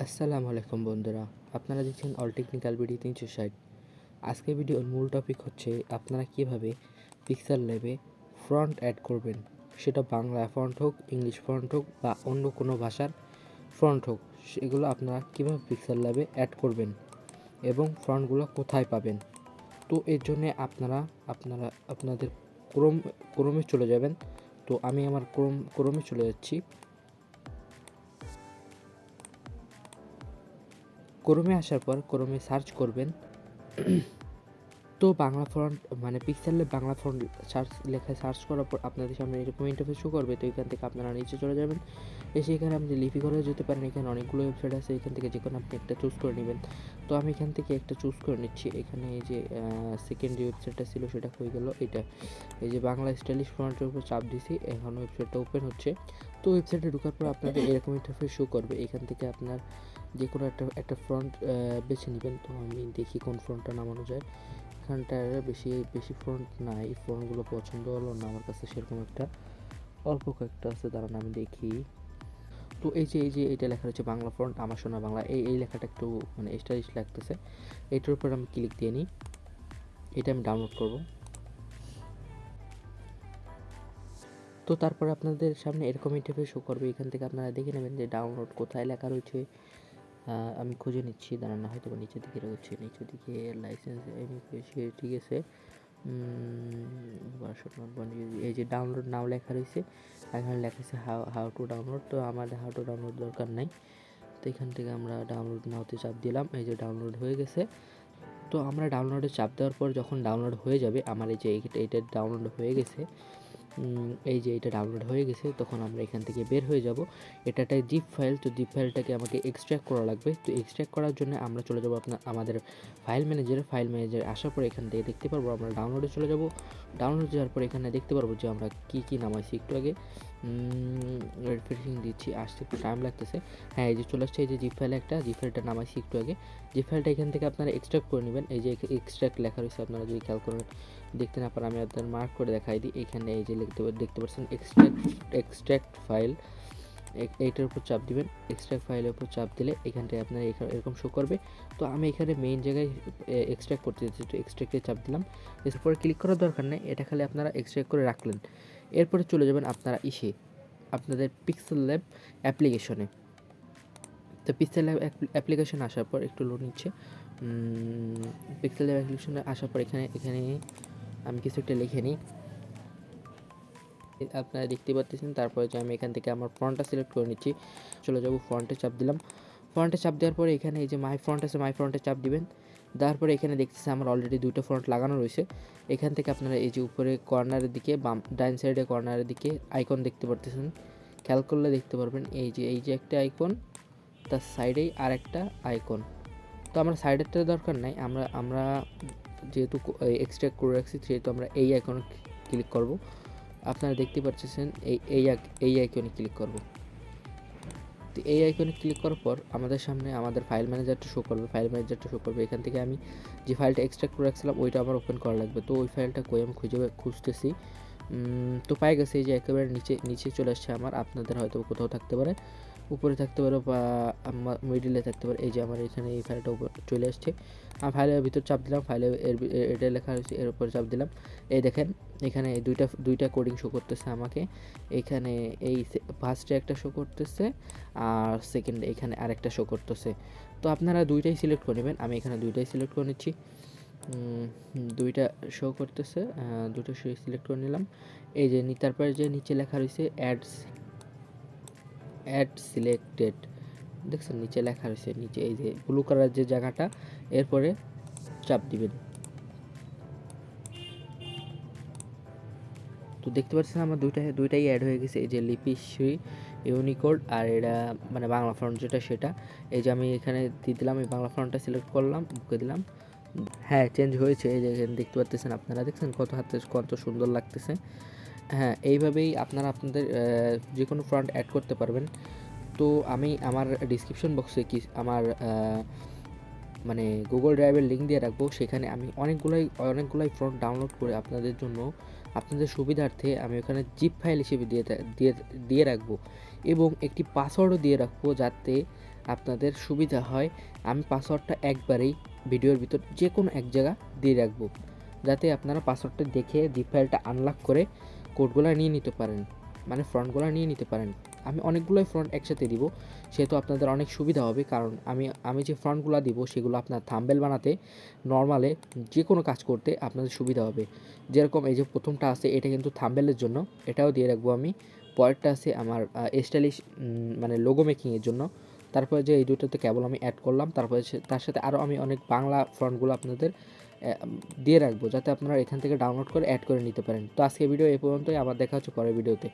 আসসালামু আলাইকুম বন্ধুরা, আপনারা দেখছেন অল টেকনিক্যাল ভিডিও 360। আজকের ভিডিওর মূল টপিক হচ্ছে আপনারা কিভাবে পিক্সেল ল্যাবে ফন্ট অ্যাড করবেন, সেটা বাংলা ফন্ট হোক, ইংলিশ ফন্ট হোক বা অন্য কোনো ভাষার ফন্ট হোক, সেগুলো আপনারা কীভাবে পিক্সেল ল্যাবে অ্যাড করবেন এবং ফন্টগুলো কোথায় পাবেন। তো এর জন্যে আপনাদের ক্রোমে চলে যাবেন। তো আমি আমার ক্রোমে চলে যাচ্ছি। ক্রোমে আসার পর ক্রোমে সার্চ করবেন তো বাংলা ফন্ট মানে পিক্সেলে বাংলা ফন্ট লেখায় সার্চ করার পর আপনাদের সামনে এরকম ইন্টারফেস শো করবে। তো এখান থেকে আপনারা নিচে চলে যাবেন, এসে এখানে আপনি লিপি করে যেতে পারেন। এখানে অনেকগুলো ওয়েবসাইট আছে, এখান থেকে যে কোনো আপনি একটা চুজ করে নেবেন। তো আমি এখান থেকে একটা চুজ করে নিচ্ছি। এখানে এই যে সেকেন্ড যে ওয়েবসাইটটা ছিল সেটা হয়ে গেল এটা, এই যে বাংলা স্টাইলিশ ফন্টের উপর চাপ দিছি, এখন ওয়েবসাইটটা ওপেন হচ্ছে। তো ওয়েবসাইটে ঢোকার পর আপনাদের এরকম ইন্টারফেস শো করবে। এখান থেকে আপনার যে কোনো একটা ফ্রন্ট বেছে নেবেন। তো আমি দেখি কোন ফ্রন্টটা নামানো যায়। এখানটায় বেশি ফ্রন্ট নাই, ফ্রন্টগুলো পছন্দ হলো না আমার কাছে, সেরকম একটা অল্প কয়েকটা আছে, দাঁড়ান আমি দেখি। তো এই যে এটা লেখা রয়েছে বাংলা ফ্রন্ট আমার সোনা বাংলা, এই লেখাটা একটু মানে স্টাইলিশ লাগতেছে। এটার উপর আমি ক্লিক দিয়ে নিই, এটা আমি ডাউনলোড করব। তো তারপর আপনাদের সামনে এরকম ইন্টারফেস শো করবে। এখান থেকে আপনারা দেখে নেবেন যে ডাউনলোড কোথায় লেখা রয়েছে। আমি খুঁজে নিচ্ছি, দাঁড়ান না হয়তো নিচের দিকে রয়েছে, নিচের দিকে লাইসেন্স ঠিক আছে। এই যে ডাউনলোড নাও লেখা রয়েছে, এখানে লেখা আছে হাউ টু ডাউনলোড। তো আমাদের হাউ টু ডাউনলোড দরকার নাই। তো এখান থেকে আমরা ডাউনলোড নাওতে চাপ দিলাম, এই যে ডাউনলোড হয়ে গেছে। তো আমরা ডাউনলোডে চাপ দেওয়ার পর যখন ডাউনলোড হয়ে যাবে, আমার এই যে এটা ডাউনলোড হয়ে গেছে, এই যে এটা ডাউনলোড হয়ে গেছে, তখন আমরা এখান থেকে বের হয়ে যাব। এটা একটা জিপ ফাইল, তো জিপ ফাইলটাকে আমাকে এক্সট্র্যাক্ট করা লাগবে। তো এক্সট্র্যাক্ট করার জন্য আমরা চলে যাব আমাদের ফাইল ম্যানেজারে আসার পর এখান থেকে দেখতে পারবো আমরা ডাউনলোডে চলে যাব। ডাউনলোড যাওয়ার পর এখানে দেখতে পারবো যে আমরা কি নামাইছি। একটু আগে রিফ্রেশিং দিচ্ছি, আসতে একটু টাইম লাগতেছে। হ্যাঁ, এই যে চলে আসছে, এই যে জিপ ফাইলটা নামাইছি একটু আগে। জিপ ফাইলটা এখান থেকে আপনারা এক্সট্র্যাক্ট করে নেবেন। এই যে এক্সট্র্যাক্ট লেখা রয়েছে, আপনারা যদি খেয়াল করেন দেখতে না পারেন, আমি আপনাদের মার্ক করে দেখাই দিই। এখানে এই যে দেখতে পাচ্ছেন এক্সট্র্যাক্ট ফাইল, এইটার উপর চাপ দিবেন। এক্সট্র্যাক্ট ফাইলের উপর চাপ দিলে এখানটায় আপনার এরকম শো করবে। তো আমি এখানে মেইন জায়গায় এক্সট্র্যাক্ট করতে যাচ্ছি, তো এক্সট্র্যাক্টে চাপ দিলাম। এরপরে ক্লিক করার দরকার নেই, এটা খালি আপনারা এক্সট্র্যাক্ট করে রাখলেন। এরপরে চলে যাবেন আপনারা আপনাদের পিক্সেল ল্যাব অ্যাপ্লিকেশনে। তো পিক্সেল ল্যাব অ্যাপ্লিকেশন আসার পর একটু লোড নিচ্ছে। পিক্সেল ল্যাব অ্যাপ্লিকেশনে আসার পর এখানে আমি কিছু একটা লিখে নিই, আপনারা দেখতে পাচ্ছেন। তারপরে যে আমি এখান থেকে আমার ফন্টটা সিলেক্ট করে নিচ্ছি, চলে যাব ফন্টে চাপ দিলাম। ফন্টে চাপ দেওয়ার পরে এখানে এই যে মাই ফন্ট আছে, মাই ফন্টে চাপ দিবেন। তারপরে এখানে দেখতেছি আমার অলরেডি দুটো ফন্ট লাগানো রয়েছে। এখান থেকে আপনারা এই যে উপরে কর্নারের দিকে ডাইন সাইডে কর্নারের দিকে আইকন দেখতে পারতেছেন, খেয়াল করলে দেখতে পারবেন এই যে একটা আইকন, তার সাইডেই আর একটা আইকন। তো আমরা সাইডেরটা দরকার নাই, আমরা যেহেতু এক্সট্রাক্ট করে রাখছি সেহেতু আমরা এই আইকনে ক্লিক করব। আপনারা দেখতে পাচ্ছেন এই আইকনে ক্লিক করব। তো এই আইকনে ক্লিক করার পর আমাদের সামনে আমাদের ফাইল ম্যানেজারটা শো করবে। এখান থেকে আমি যে ফাইলটা এক্সট্রাক্ট করে রাখছিলাম ওইটা আমার ওপেন করা লাগবে। তো ওই ফাইলটা আমি খুঁজতেছি। তো পাই গেছে, এই যে একেবারে নিচে চলে আসছে আমার। আপনাদের হয়তো কোথাও থাকতে পারে, উপরে থাকতে পারে বা মিডিলে থাকতে পারে। এই যে আমার এখানে এই ফাইলটা চলে আসছে। আমি ফাইলের ভিতর চাপ দিলাম, এটা লেখা হয়েছে, এর উপর চাপ দিলাম। এই দেখেন এখানে দুইটা কোডিং শো করতেছে আমাকে। এখানে এই ফার্স্টে একটা শো করতেছে আর সেকেন্ডে এখানে আরেকটা শো করতেছে। তো আপনারা দুইটাই সিলেক্ট করে নেবেন, আমি এখানে দুইটাই সিলেক্ট করে নিচ্ছি। দুইটা শো করতেছে, দুটো সিলেক্ট করে নিলাম। এই যে তারপরে যে নিচে লেখা রয়েছে অ্যাড সিলেক্টেড, দেখছেন নিচে লেখা রয়েছে, নিচে এই যে ব্লু কালার যে জায়গাটা, এরপরে চাপ দিবেন। তো দেখতে পাচ্ছেন আমার দুইটাই অ্যাড হয়ে গেছে, এই যে লিপিশ্রী ইউনিকোড আর এটা মানে বাংলা ফন্ট যেটা সেটা। এই যে আমি এখানে দিয়ে দিলাম, এই বাংলা ফন্টটা সিলেক্ট করলাম, বুকে দিলাম। হ্যাঁ, চেঞ্জ হয়েছে, এই যে দেখতে পাচ্ছেন, আপনারা দেখছেন কত সুন্দর লাগতেছে। হ্যাঁ, এইভাবেই আপনারা আপনাদের যে কোনো ফন্ট অ্যাড করতে পারবেন। তো আমি আমার ডিসক্রিপশন বক্সে আমার মানে গুগল ড্রাইভের লিঙ্ক দিয়ে রাখবো, সেখানে আমি অনেকগুলাই ফন্ট ডাউনলোড করে আপনাদের জন্য আপনাদের সুবিধার্থে আমি ওখানে জিপ ফাইল হিসেবে দিয়ে রাখবো এবং একটি পাসওয়ার্ডও দিয়ে রাখবো, যাতে আপনাদের সুবিধা হয়, আমি পাসওয়ার্ডটা একবারেই ভিডিওর ভিতর যে কোনো এক জায়গা দিয়ে রাখবো, যাতে আপনারা পাসওয়ার্ডটা দেখে জিপ ফাইলটা আনলক করে কোডগুলো নিয়ে নিতে পারেন, মানে ফ্রন্টগুলো নিয়ে নিতে পারেন। আমি অনেকগুলোই ফ্রন্ট একসাথে দিব, সেহেতু আপনাদের অনেক সুবিধা হবে, কারণ আমি যে ফ্রন্টগুলো দিব সেগুলো আপনার থাম্বনেল বানাতে, নর্মালে যে কোনো কাজ করতে আপনাদের সুবিধা হবে। যেরকম এই যে প্রথমটা আছে এটা কিন্তু থাম্বনেলের জন্য, এটাও দিয়ে রাখবো আমি। পরেরটা আছে আমার স্টাইলিশ মানে লোগো মেকিংয়ের জন্য। তারপরে যে এই দুটোতে কেবল আমি অ্যাড করলাম, তারপরে তার সাথে আরও আমি অনেক বাংলা ফন্টগুলো আপনাদের দিয়ে রাখবো, যাতে আপনারা এখান থেকে ডাউনলোড করে অ্যাড করে নিতে পারেন। তো আজকে ভিডিও এই পর্যন্তই, আবার দেখা হচ্ছে পরের ভিডিওতে।